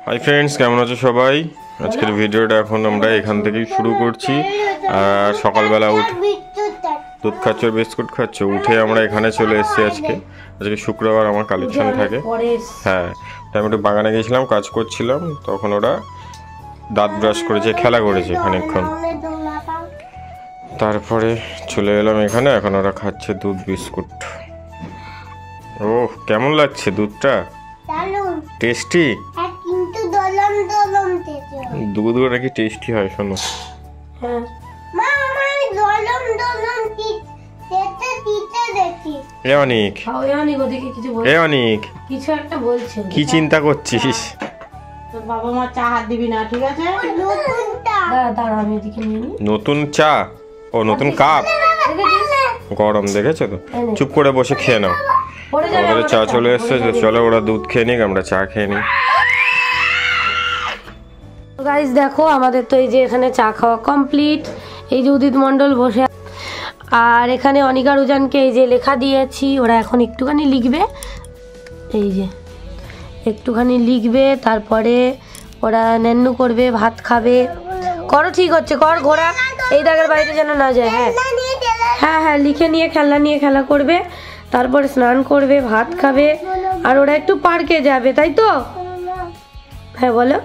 Hi friends, কেমন আছো সবাই? আজকের ভিডিওটা এখন আমরা এখান থেকেই শুরু করছি। আর সকালবেলা উঠে দুধ খাচ্ছ, বিস্কুট খাচ্ছ, উঠে আমরা এখানে চলে এসেছি। আজকে শুক্রবার আমার কালেকশন থাকে। হ্যাঁ, তাই আমি একটু বাগানে গিয়েছিলাম, কাজ করছিলাম, তখন ওরা দাঁত ব্রাশ করেছে, খেলা করেছে খানিকক্ষণ। তারপরে চলে এলাম এখানে, এখন ওরা খাচ্ছে দুধ বিস্কুট। ওহ, কেমন লাগছে দুধটা? টেস্টি? দুধ নাকি টেস্টি হয়, শোনো। কি চিন্তা করছিস? বাবা মা চা হাত দিবি না, ঠিক আছে? নতুন চা? ও, নতুন কাপ গরম, দেখেছো তো? চুপ করে বসে খেয়ে নাও। আমাদের চা চলে এসছে, চলো ওরা দুধ খেয়ে নিক, আমরা চা খেয়ে নিই। গাইস দেখো, আমাদের তো এই যে এখানে চা খাওয়া কমপ্লিট। এই যে উদিত মণ্ডল বসে, আর এখানে অনিকা রুজানকে এই যে লেখা দিয়েছি, ওরা এখন একটুখানি লিখবে। এই যে একটুখানি লিখবে, তারপরে ওরা নেন্নু করবে, ভাত খাবে। করো, ঠিক হচ্ছে, কর ঘোড়া, এই দাগের বাইরে যেন না যায়। হ্যাঁ হ্যাঁ হ্যাঁ, লিখে নিয়ে খেলনা নিয়ে খেলা করবে, তারপরে স্নান করবে, ভাত খাবে, আর ওরা একটু পার্কে যাবে, তাই তো? হ্যাঁ বলো,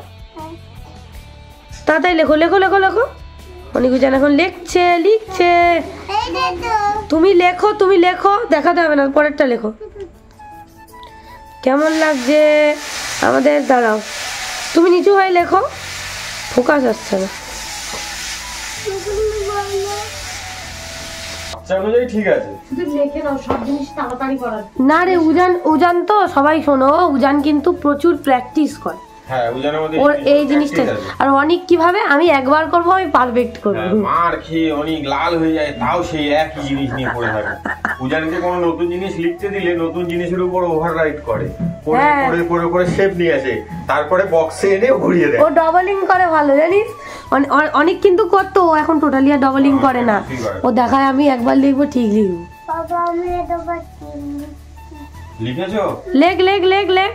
তাড়াতাড়ি লেখো লেখো লেখো লেখো। অনিকুজান এখন লিখছে। তুমি লেখো, দেখাতে হবে না, পরেরটা লেখো। কেমন লাগছে আমাদের? দাঁড়াও, তুমি নিচু হয়ে লেখো, ফোকাস আসছে না। না রে উজান তো সবাই শোনো, উজান কিন্তু প্রচুর প্র্যাকটিস করে। ওর এই জিনিসটা, আর অনেক কিভাবে আমি একবার করবো, আমি পারফেক্ট করবো। মার খেয়ে অনেক লাল হয়ে যায়, তাও সেই একই জিনিস নিয়ে পড়ে থাকে। উজানকে কোনো নতুন জিনিস লিখতে দিলে নতুন জিনিসের উপর ওভাররাইট করে, করে শেপ নিয়ে আসে, তারপরে বক্সে এনে ভরিয়ে দেয়। ও ডবলিং করে ভালো, জানিস? অনেক কিন্তু করতো, ও এখন টোটালি আর ডবলিং করে না। ও দেখায় আমি একবার লিখবো, ঠিক লিখবো। লিখেছো? লেখ লেখ লেখ লেখ।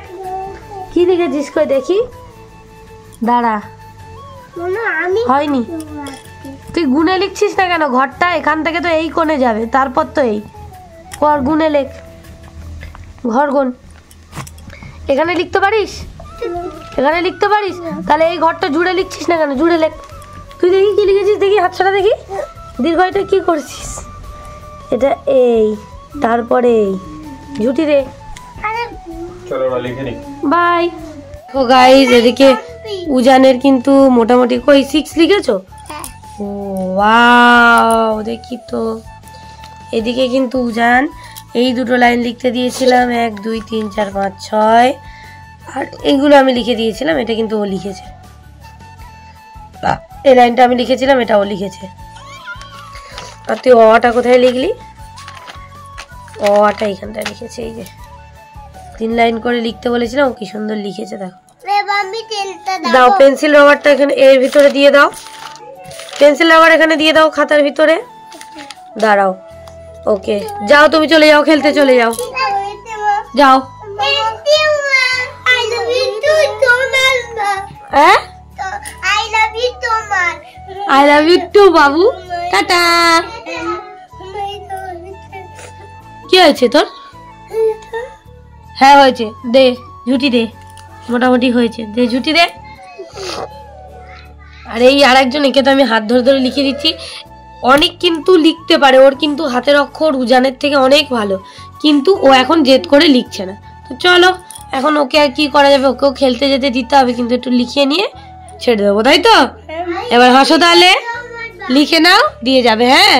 কি লিখেছিস কই দেখি? দাঁড়া, হয়নি। তুই গুনে লিখছিস না কেন? ঘরটা এখান থেকে তো এই কোণে যাবে, তারপর তো এই কর, গুনে লেখ, ঘর গুন। এখানে লিখতে পারিস? এখানে লিখতে পারিস? তাহলে এই ঘরটা জুড়ে লিখছিস না কেন? জুড়ে লেখ। তুই দেখি কি লিখেছিস, দেখি হাতছাড়া দেখি। দীর্ঘটা কি করছিস? এটা এই, তারপরে এই, ঝুটি রে। বাই। ও গাইস, এদিকে উজানের কিন্তু মোটামুটি কই 6 লিখেছো? ও ওয়াও, দেখি তো। এদিকে কিন্তু উজান এই দুটো লাইন লিখতে দিয়েছিলাম, 1 2 3 4 5 6, আর এইগুলো আমি লিখে দিয়েছিলাম, এটা কিন্তু ও লিখেছে। এই লাইনটা আমি লিখেছিলাম, এটা ও লিখেছে। আর তুই অটা কোথায় লিখলি? অটা এইখানটায় লিখেছে। এই যে 3 লাইন করে লিখতে বলেছিলাম, ও কি সুন্দর লিখেছে, দেখো। দাও পেন্সিল রবারটা এখানে এর ভিতরে দিয়ে দাও, পেন্সিল রবার এখানে দিয়ে দাও খাতার ভিতরে। দাঁড়াও, ওকে, যাও তুমি চলে যাও, খেলতে চলে যাও, যাও। I love you two Babu, tata. কি হয়েছে তোর? হ্যাঁ হয়েছে, দে ঝুটি দে, মোটামুটি হয়েছে, দে ঝুটি দে। আর এই আরেকজন, একে তো আমি হাত ধরে ধরে লিখে দিচ্ছি। অনেক কিন্তু লিখতে পারে, ওর কিন্তু হাতের অক্ষর উজানের থেকে অনেক ভালো, কিন্তু ও এখন জেদ করে লিখছে না। তো চলো, এখন ওকে আর কি করা যাবে, ওকেও খেলতে যেতে দিতে হবে, কিন্তু একটু লিখিয়ে নিয়ে ছেড়ে দেবো, তাই তো? এবার হাসো তাহলে, লিখে নাও, দিয়ে যাবে। হ্যাঁ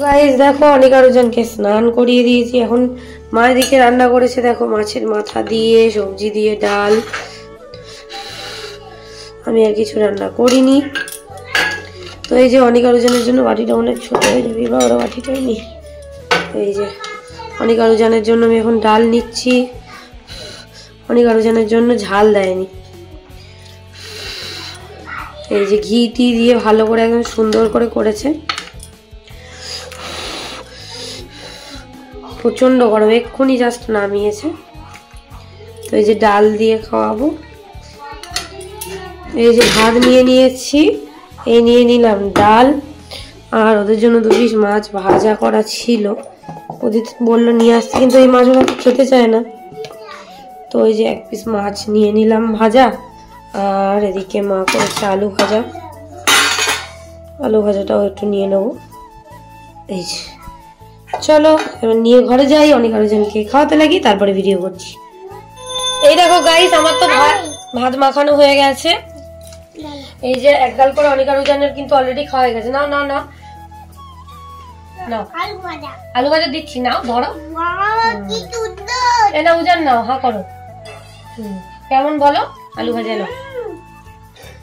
গাইস দেখো, অনিকা রুজানকে স্নান করিয়ে দিয়েছি। এখন মা এদিকে রান্না করেছে, দেখো, মাছের মাথা দিয়ে, সবজি দিয়ে, ডাল। আমি আর কিছু রান্না করিনি। তো এই যে অনিকা রুজানের জন্য বাটিটা অনেক ছোট হয়ে যাবে, বা ওরা বাটিটাই নি। এই যে অনিকা রুজানের জন্য আমি এখন ডাল নিচ্ছি। অনিকা রুজানের জন্য ঝাল দেয়নি। এই যে ঘি টি দিয়ে ভালো করে একদম সুন্দর করে করেছে। প্রচন্ড গরম, এক্ষুনি জাস্ট নামিয়েছে। তো এই যে ডাল দিয়ে খাওয়াবো। এই যে ভাত নিয়ে নিয়েছি, এই নিয়ে নিলাম ডাল, আর ওদের জন্য 2 পিস মাছ ভাজা করা ছিল, ওদের বললো নিয়ে আসতে, কিন্তু এই মাছ ওরা খেতে চায় না, তো ওই যে 1 পিস মাছ নিয়ে নিলাম ভাজা। আর এদিকে মা করেছে আলু ভাজা, আলু ভাজাটাও একটু নিয়ে নেবো। এই যে চলো এবার নিয়ে ঘরে যাই, অনেক আরোজনকে খাওয়াতে লাগি, তারপরে ভিডিও করছি। এই দেখো গাইস, আমার তো ভাত মাখানো হয়ে গেছে। এই যে 1 গাল করে অনেক আরোজনের কিন্তু অলরেডি খাওয়া হয়ে গেছে। নাও নাও নাও নাও, আলু ভাজা দিচ্ছি, নাও ধরো। এটা উজান নাও, হা করো। কেমন বলো আলু ভাজা? নাও।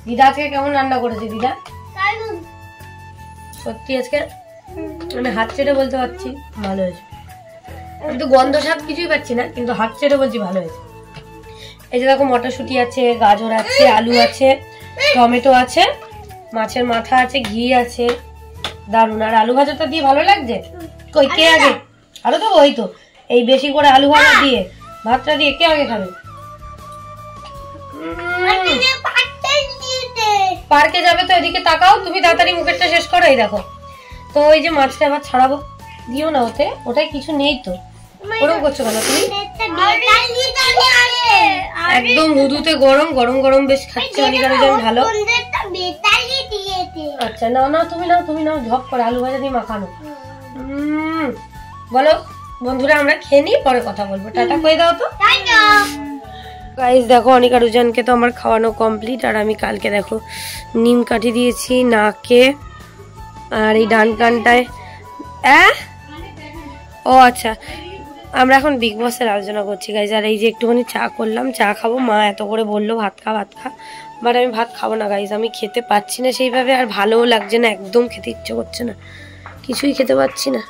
দিদা আজকে কেমন রান্না করেছে দিদা? সত্যি আজকে মানে হাত চেটে বলতে পারছি ভালো হয়েছে, কিন্তু গন্ধ স্বাদ কিছুই পাচ্ছি না, কিন্তু হাত চেটে বলছি ভালো হয়েছে। এই যে দেখো মটরশুঁটি আছে, গাজর আছে, আলু আছে, টমেটো আছে, মাছের মাথা আছে, ঘি আছে, দারুন। আর আলু ভাজাটা দিয়ে ভালো লাগছে। কই কে আগে? আরো তো ওই তো এই বেশি করে আলু ভাজা দিয়ে ভাতটা দিয়ে কে আগে খাবে? পার্কে যাবে তো এদিকে তাকাও, তুমি তাড়াতাড়ি মুখেরটা শেষ করো। এই দেখো, তো ওই যে মাছটা আবার ছাড়াবো, দিও না ওতে, ওটাই কিছু নেই তো, ওরকম করছো কেন তুমি? একদম হুদুতে গরম গরম গরম বেশ খাচ্ছে অনেক ভালো। আচ্ছা নাও নাও, তুমি নাও, তুমি নাও, ঝপ করে আলু ভাজা দিয়ে মাখানো। বলো বন্ধুরা, আমরা খেয়ে নিই, পরে কথা বলবো। টাটা করে দাও তো। গাইস দেখো, অনিকা রুজানকে তো আমার খাওয়ানো কমপ্লিট, আর আমি কালকে দেখো নিম কাঠি দিয়েছি নাকে, আর এই ডান কানটায়। ও আচ্ছা, আমরা এখন বিগ বসের আলোচনা করছি গাইস। আর এই যে একটুখানি চা করলাম, চা খাবো, মা এত করে বললো ভাত খা ভাত খা, বাট আমি ভাত খাবো না গাইস, আমি খেতে পাচ্ছি না সেইভাবে, আর ভালোও লাগছে না, একদম খেতে ইচ্ছে করছে না, কিছুই খেতে পাচ্ছি না।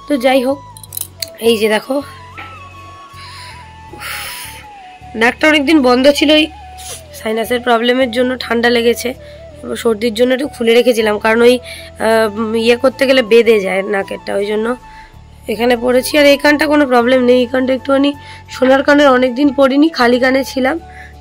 তো যাই হোক, এই যে দেখো নাকটা অনেকদিন বন্ধ ছিল, এই সাইনাসের প্রবলেমের জন্য, ঠান্ডা লেগেছে, সর্দির জন্য একটু খুলে রেখেছিলাম, কারণ ওই ইয়ে করতে গেলে বেঁধে যায় নাকেরটা, ওই জন্য এখানে পড়েছি। আর এই কানটা কোনো প্রবলেম নেই, এই কানটা একটুখানি সোনার কানের অনেকদিন পরিনি, খালি কানে ছিলাম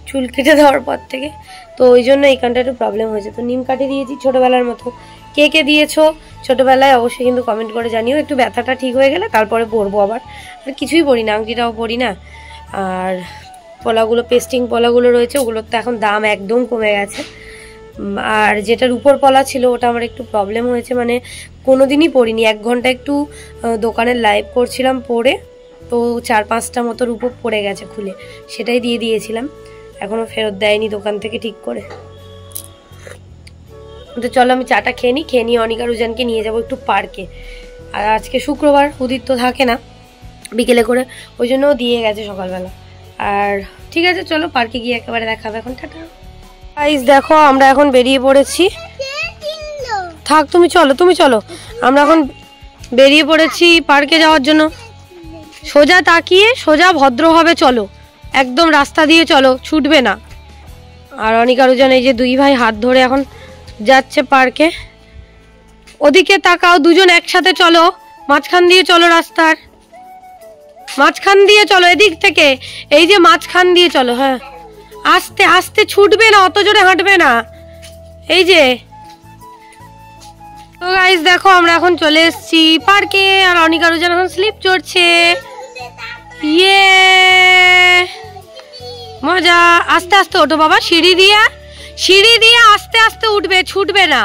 চুল কেটে দেওয়ার পর থেকে, তো ওই জন্য এই কানটা একটু প্রবলেম হয়েছে। তো নিম কাঠি দিয়েছি ছোটোবেলার মতো, কে কে দিয়েছো ছোটোবেলায় অবশ্যই কিন্তু কমেন্ট করে জানিও। একটু ব্যথাটা ঠিক হয়ে গেলে তারপরে পরবো আবার, আর কিছুই পরি না, আংটিটাও পরি না। আর পলাগুলো, পেস্টিং পলাগুলো রয়েছে, ওগুলোর তো এখন দাম একদম কমে গেছে। আর যেটার উপর পলা ছিল ওটা আমার একটু প্রবলেম হয়েছে, মানে কোনোদিনই পরিনি, 1 ঘন্টা একটু দোকানের লাইভ করছিলাম পরে, তো 4-5টা মতো উপর পড়ে গেছে খুলে, সেটাই দিয়ে দিয়েছিলাম, এখনো ফেরত দেয়নি দোকান থেকে ঠিক করে। তো চলো আমি চাটা খেয়ে নিই, অনিকা রুজানকে নিয়ে যাবো একটু পার্কে। আর আজকে শুক্রবার, উদিত তো থাকে না বিকেলে করে, ওই জন্য দিয়ে গেছে সকালবেলা। আর ঠিক আছে চলো পার্কে গিয়ে একেবারে দেখাবে এখন, টাটা। গাইস দেখো, আমরা এখন বেরিয়ে পড়েছি, থাক তুমি চলো, তুমি চলো, আমরা এখন বেরিয়ে পড়েছি পার্কে যাওয়ার জন্য। সোজা তাকিয়ে সোজা ভদ্রভাবে চলো, একদম রাস্তা দিয়ে চলো, ছুটবে না। আর অনিকা রুজান এই যে 2 ভাই হাত ধরে এখন যাচ্ছে পার্কে। ওদিকে তাকাও, দুজন একসাথে চলো, মাঝখান দিয়ে চলো, রাস্তার মাঝখান দিয়ে চলো, এদিক থেকে, এই যে মাঝখান দিয়ে চলো। হ্যাঁ আস্তে আস্তে, ছুটবে না, অত জোরে হাঁটবে না। এই যে তো গাইস দেখো, আমরা এখন চলে এসেছি পার্কে, আর অনিকা রুজান এখন স্লিপ চড়ছে, ইয়ে মজা। আস্তে আস্তে ওঠো বাবা, সিঁড়ি দিয়ে আস্তে আস্তে উঠবে, ছুটবে না।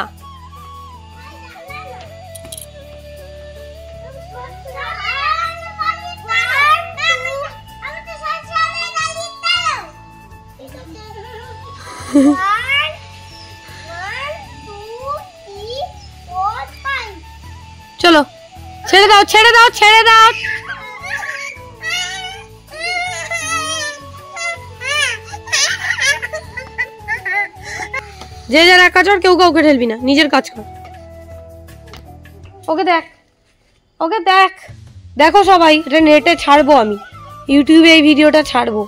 চলো ছেড়ে দাও, ছেড়ে দাও, ছেড়ে দাও। যে যার একা চড়, কেউ কাউকে ঠেলবি না, নিজের কাজ কর। ওকে দেখ, ওকে দেখ, দেখো সবাই, এটা নেটে ছাড়বো, আমি ইউটিউবে এই ভিডিওটা ছাড়বো,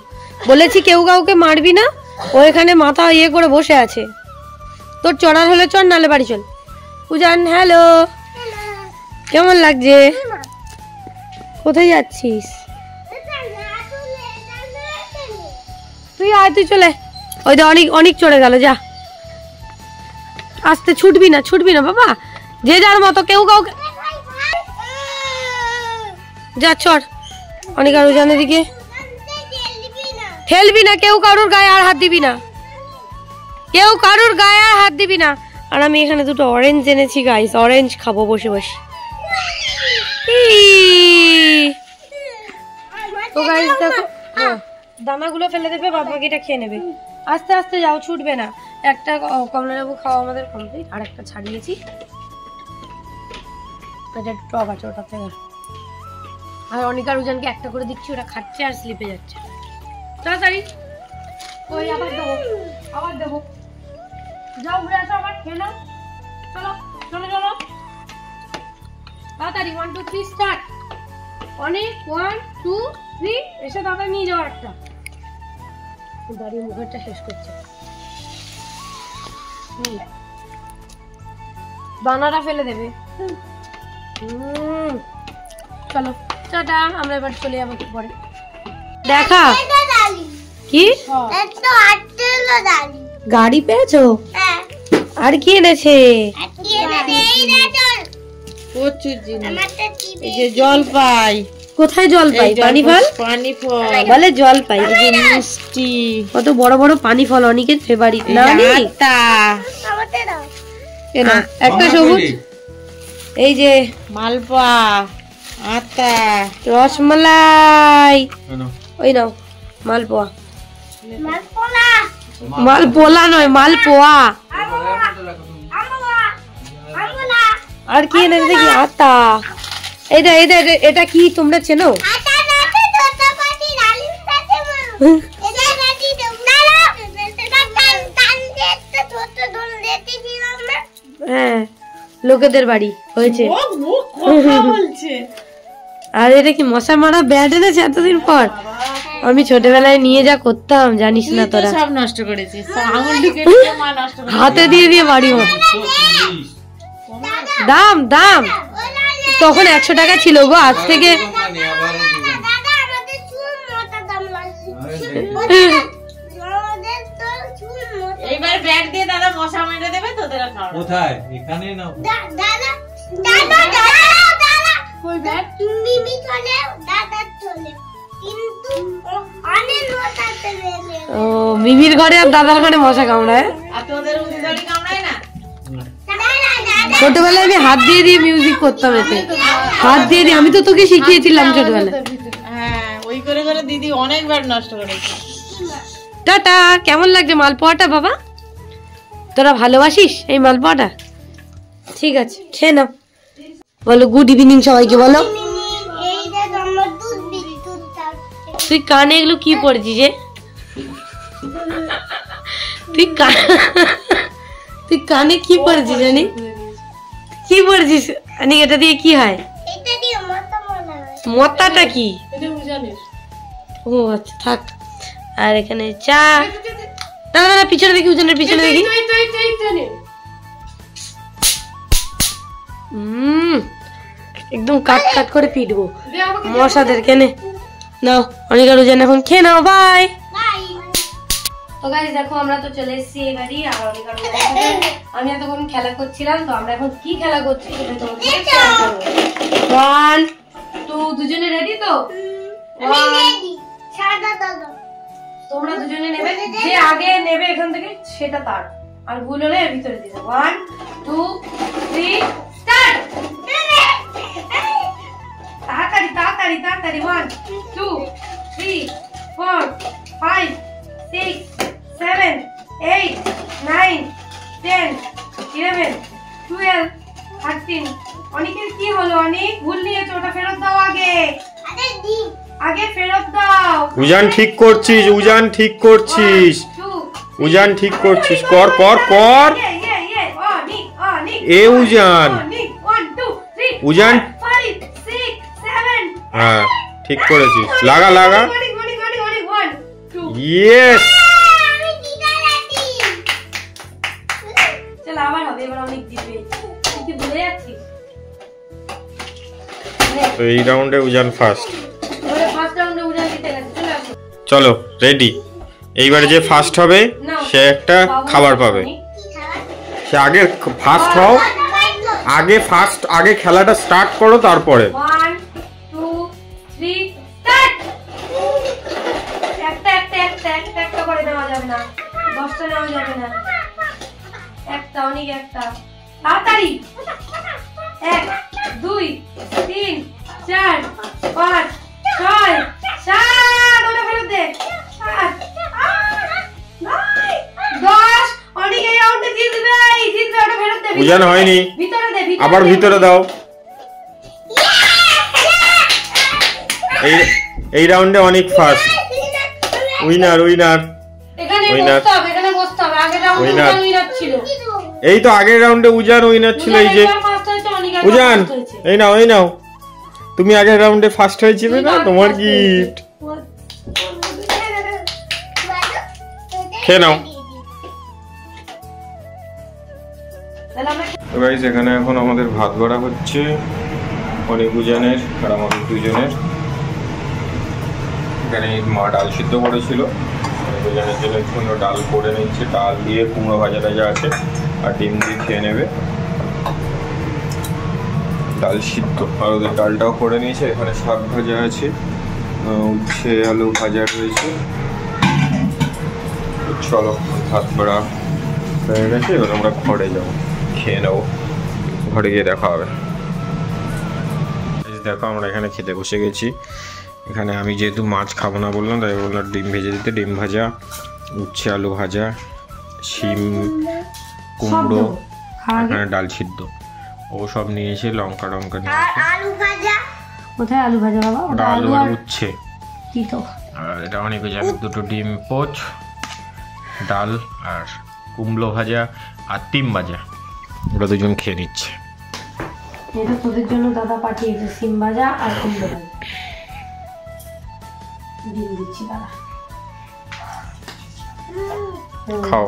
বলেছি কেউ কাউকে মারবি না। ও এখানে মাথা ইয়ে করে বসে আছে, তোর চড়ার হলে চড়, নালে বাড়ি চল। উজান হ্যালো, কেমন লাগছে? কোথায় যাচ্ছিস তুই? আয় তুই চলে, ওই তো অনেক অনেক চড়ে গেল, যা আস্তে, ছুটবি না বাবা, যে যার মতো, কেউ কাউকে যা চড়। অনেক আর উজানের দিকে ঠেলবি না, কেউ কারোর গায়ে আর হাত দিবি না, কেউ কারোর গায়ে আর হাত দিবি না। আর আমি এখানে দুটো অরেঞ্জ এনেছি গাইস, অরেঞ্জ খাবো বসে বসে। তো গাইস দেখো, দানাগুলো ফেলে দেবে, বাদ বাকিটা খেয়ে নেবে। আস্তে আস্তে যাও, ছুটবে না। একটা কমলা লেবু খাওয়া আমাদের কমপ্লিট, আর একটা ছাড়িয়েছি, এটা একটু টক আছে ওটা থেকে। আর অনিকার উজানকে একটা করে দিচ্ছি, ওটা খাচ্ছে আর স্লিপে যাচ্ছে। তাড়াতাড়ি, ওই আবার দেবো, যাও ঘুরে আসো, আবার খেয়ে নাও, চলো চলো চলো তাড়াতাড়ি। 1 2 3 স্টার্ট। অনেক 1 2 3 এসে তাড়াতাড়ি নিয়ে যাও একটা। দাঁড়িয়ে মুখেরটা শেষ করছে। দানাটা ফেলে দেবে। চলো টাটা, আমরা এবার চলে যাবো একটু পরে। দেখা কি গাড়ি পেয়েছো? আর কি এনেছে? প্রচুর জিনিস, এই যে জল পাই। কোথায় জল পাই? পানি ফল, পানি ফল বলে জল পাই, মিষ্টি, কত বড় বড় পানি ফল, অনেকের ফেভারিট। না একটা সবুজ, এই যে মালপোয়া, আতা, রসমালাই, ওই নাও মালপোয়া, মালপোলা নয় মালপোয়া। আর কি এনেছে দেখি? আতা। এটা এটা এটা কি তোমরা চেনো? হ্যাঁ, লোকেদের বাড়ি হয়েছে। আর এটা কি মশা মারা ব্যাট এনেছে এতদিন পর? আমি ছোটবেলায় নিয়ে যা করতাম জানিস না তোরা। সব নষ্ট করেছিস, মা নষ্ট করে হাতে দিয়ে দিয়ে বাড়ি মতো। দাম দাম তখন 100 টাকা ছিল গো, আজ থেকে এইবার ব্যাগ দিয়ে দাদা মশা মেরে দেবে, তোদের খাওয়া কোথায়? এখানে না দাদা কই ব্যাগ তুমি চলে দাদা চলে, কিন্তু অনেক লোটাতে বেলে। ও মিমির ঘরে আর দাদার ঘরে মশা কামড়ায়। আর তোদের উদারি কামড়ায় না? ছোটবেলায় আমি হাত দিয়ে দিয়ে মিউজিক করতাম, এতে হাত দিয়ে দিয়ে। আমি তো তোকে শিখিয়েছিলাম ছোটবেলায়। হ্যাঁ, ওই করে করে দিদি অনেকবার নষ্ট করেছে। টাটা। কেমন লাগছে মালপোয়াটা বাবা? তোরা ভালোবাসিস এই মালপোয়াটা? ঠিক আছে, খেয়ে নাও। বলো গুড ইভিনিং সবাইকে, বলো। এই যে আমার দুধ বিদ্যুৎ যাচ্ছে। তুই কানে এগুলো কি পড়েছিস যে? তুই কানে কি পড়েছিস জানি? কি পড়েছিস? এটা দিয়ে কি হয়? এটা দিয়ে মতো মনে হয়। মতাটা কি? ও আচ্ছা, থাক। আর এখানে চা। না না না, পিছনে দেখি, উজানের পিছনে দেখি। একদম কাট কাট করে পিটবো মশাদের। কেনে নাও, অনেক আর উজান এখন খেয়ে নাও, বাই। তো গাইস দেখো, আমরা তো চলে এসেছি এই বাড়ি। আর অনেক আর আমি এতক্ষণ খেলা করছিলাম, তো আমরা এখন কি খেলা করছি সেটা তোমাদের শেয়ার করব। 1 2 দুজনে রেডি তো? আমি রেডি। সাদা দাদা তোমরা দুজনে নেবে, যে আগে নেবে এখান থেকে সেটা তার, আর ভুল হলে এর ভিতরে দিবে। 1 2 3 স্টার্ট। তাড়াতাড়ি তাড়াতাড়ি তাড়াতাড়ি। 1 2 3 4 5 6 7 8 9 10 11 12 13। অনেকের কি হলো? অনেক ভুল নিয়েছো, ওটা ফেরত দাও আগে, আরে দি আগে ফেরত দাও। উজান ঠিক করছিস, উজান ঠিক করছিস, 2 উজান ঠিক করছিস, কর কর কর। এ উজান, 1 2 3 উজান 5 6 7। হ্যাঁ ঠিক করেছিস, লাগা লাগা। 1 2। ইয়েস, আমি দিদা রেডি। চল আবার হবে, এবার অনেক জিতবে। তুই কি ভুলে যাচ্ছিস? তো এই রাউন্ডে উজান ফার্স্ট। ওরে ফার্স্ট রাউন্ডে উড়ে জিতে গেছে। চলে আসো। চলো রেডি, এইবারে যে ফার্স্ট হবে সে একটা খাবার পাবে। সে আগে ফার্স্ট হও, আগে খেলাটা স্টার্ট করো, তারপরে 1 2 3 স্টার্ট। একটা করে নেওয়া যাবে না, 10টা নেওয়া যাবে না, একটা অনেক, একটা তাড়াতাড়ি। 1 2 3 4 5 6 7 ওটা ফেরত দে। 8 10 অনেক এই রাউন্ডে জিতবে ওটা ফেরত দে। উজান হয়নি, ভিতরে দে, আবার ভিতরে দাও। এই রাউন্ডে অনেক ফার্স্ট, উইনার। এখানে Winner. বসতে হবে, এখানে বসতে হবে। আগের রাউন্ডে Winner. উইনার ছিল। এই তো আগের রাউন্ডে উজান উইনার ছিল। এই যে উজান, এই নাও, তুমি আগের রাউন্ডে ফার্স্ট হয়েছিলে না, তোমার গিফট খেয়ে নাও। তো গাইস, এখানে এখন আমাদের ভাত বাড়া হচ্ছে, অনেক উজানের আর আমাদের দুজনের। এখানে মা ডাল সিদ্ধ করেছিল, উজানের জন্য ডাল করে নিচ্ছে। ডাল দিয়ে কুমড়ো ভাজা টাজা আছে, আর ডিম দিয়ে খেয়ে নেবে। ডাল সিদ্ধ আর ওদের ডালটাও করে নিয়েছে। এখানে শাক ভাজা আছে, উচ্ছে আলু ভাজা রয়েছে। চলো, ভাত বাড়া হয়ে গেছে, এবার আমরা ঘরে যাবো, খেয়ে নেবো। ঘরে গিয়ে দেখা হবে। দেখো, আমরা এখানে খেতে বসে গেছি। এখানে আমি যেহেতু মাছ খাবো না বললাম, তাই বললাম ডিম ভেজে দিতে। ডিম ভাজা, উচ্ছে আলু ভাজা, শিম কুমড়ো, এখানে ডাল সিদ্ধ, ও সব নিয়েছে। লঙ্কা টঙ্কা নিয়েছে। আলু ভাজা কোথায় আলু ভাজা বাবা? ওটা আলু আর উচ্ছে। কি তো? আর এটা অনেক জানি, দুটো ডিম পোচ, ডাল আর কুমড়ো ভাজা আর ডিম ভাজা। ওরা দুজন খেয়ে নিচ্ছে। এটা তোদের জন্য দাদা পাঠিয়েছে, সিম ভাজা আর কুমড়ো ভাজা। ডিম দিচ্ছি দাদা, খাও।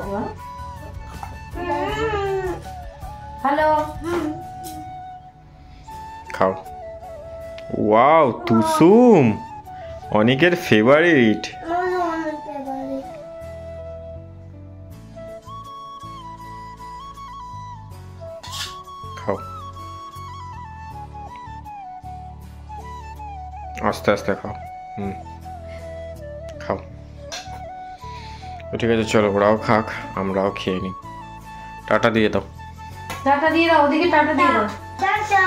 হ্যালো, খাও। ওয়াও, তুসুম অনেকের ফেভারিট। খাও, আস্তে আস্তে খাও। খাও। ঠিক আছে, চলো, ওরাও খাক, আমরাও খেয়ে নিই। টাটা দিয়ে দাও। টাটা দিয়ে দাও, ওদিকে টাটা দিয়ে দাও। টাটা।